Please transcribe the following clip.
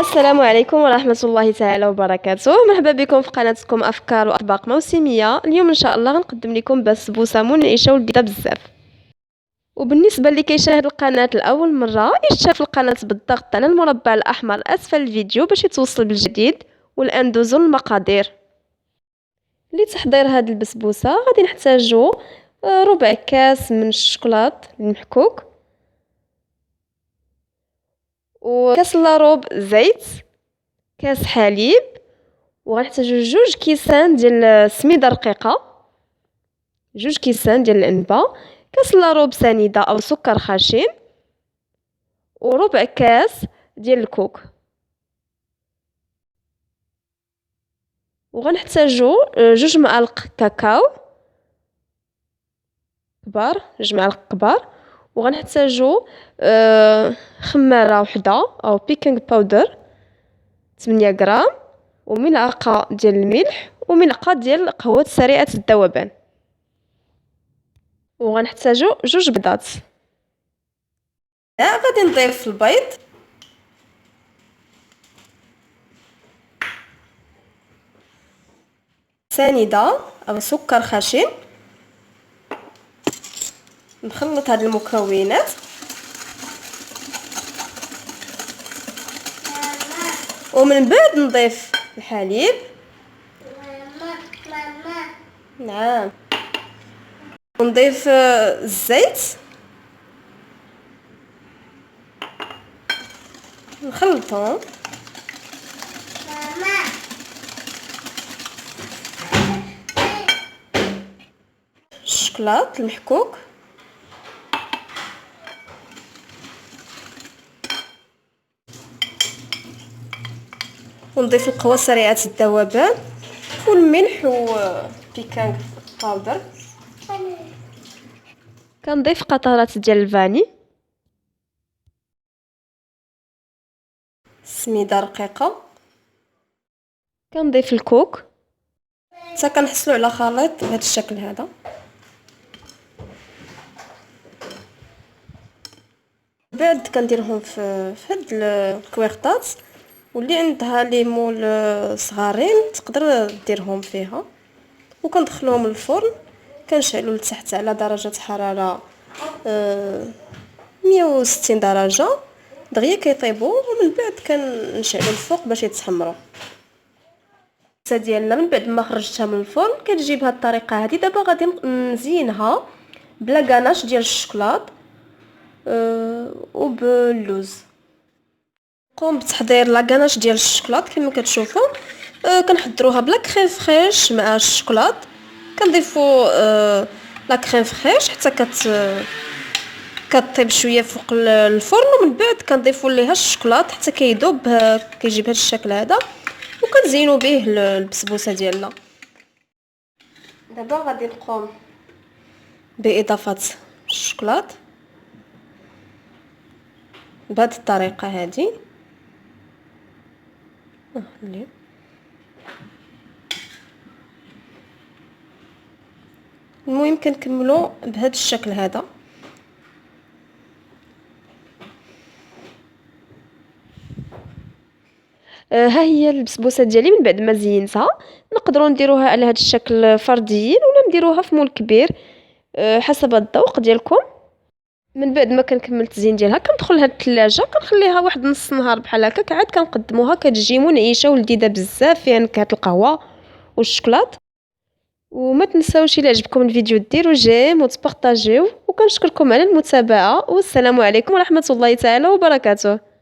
السلام عليكم ورحمة الله تعالى وبركاته. مرحبا بكم في قناتكم أفكار وأطباق موسمية. اليوم إن شاء الله غنقدم لكم بسبوسة منعشة ولذيذة بزاف. وبالنسبة اللي كيشاهد القناة لأول مرة يشترك في القناة بالضغط على المربع الأحمر أسفل الفيديو باش يتوصل بالجديد. والآن ندوزو للمقادير. لتحضير هاد البسبوسة غادي نحتاجو ربع كاس من الشوكولات المحكوك، وكاس لاروب زيت، كاس حليب، وغنحتاجو 2 كيسان ديال السميده رقيقه، 2 كيسان ديال الانبه، كاس لاروب سنيده او سكر خشن، وربع كاس ديال الكوك. وغنحتاجو 2 معالق كاكاو كبار، 2 معالق كبار. وغنحتاجو خماره وحده او بيكينغ باودر 8 غرام، وملعقه ديال الملح، وملعقه ديال قهوه سريعه الذوبان. وغنحتاجو 2 بيضات. غادي نضيف البيض، سنيده او سكر خشن. نخلط هاد المكونات ومن بعد نضيف الحليب. نعم. ونضيف الزيت، نخلطهم. الشوكولات المحكوك، ونضيف القهوه سريعه الذوبان والملح وبيكانغ باودر. كنضيف قطرات ديال الفاني، سميده رقيقه، كنضيف الكوك حتى كنحصلوا على خليط بهذا الشكل هذا. بعد كنديرهم في هاد الكويغطات، واللي عندها ليمون صغارين تقدر ديرهم فيها. وكندخلوهم للفرن، كنشعلوا لتحت على درجه حراره 160 درجه دغيا كيطيبوا، ومن بعد كنشعلوا الفوق باش يتحمروا. ديالنا من بعد ما خرجتها من الفرن كتجي بهذه الطريقه هذه. دابا غادي نزينها بلا غاناش ديال الشوكولات وباللوز. قوم بتحضير لا غاناش ديال الشوكولات كما كتشوفوا. كنحضروها بلا كريم فريش مع الشوكولات. كنضيفوا لا كريم فريش حتى كطيب شويه فوق الفرن، ومن بعد كنضيفوا ليها الشوكولات حتى كيذوب، كيجي بهذا الشكل هذا. وكنزينوا به البسبوسه ديالنا. دابا غادي نقوم باضافه الشوكولات بهذه الطريقه هذه. المهم كنكملوا بهذا الشكل هذا. ها هي البسبوسه ديالي من بعد ما زينتها. نقدروا نديروها على هذا الشكل فرديين ولا نديروها في مول كبير حسب الذوق ديالكم. من بعد ما كنكمل التزيين ديالها كندخل لها الثلاجه، كنخليها واحد نص نهار بحال هكا، عاد كنقدموها كتجي منعشه ولذيذه بزاف، فيها نكهه القهوه والشوكولات. وما تنساوش الى عجبكم الفيديو ديروا جيم وتبارطاجيو، وكنشكركم على المتابعه، والسلام عليكم ورحمه الله تعالى وبركاته.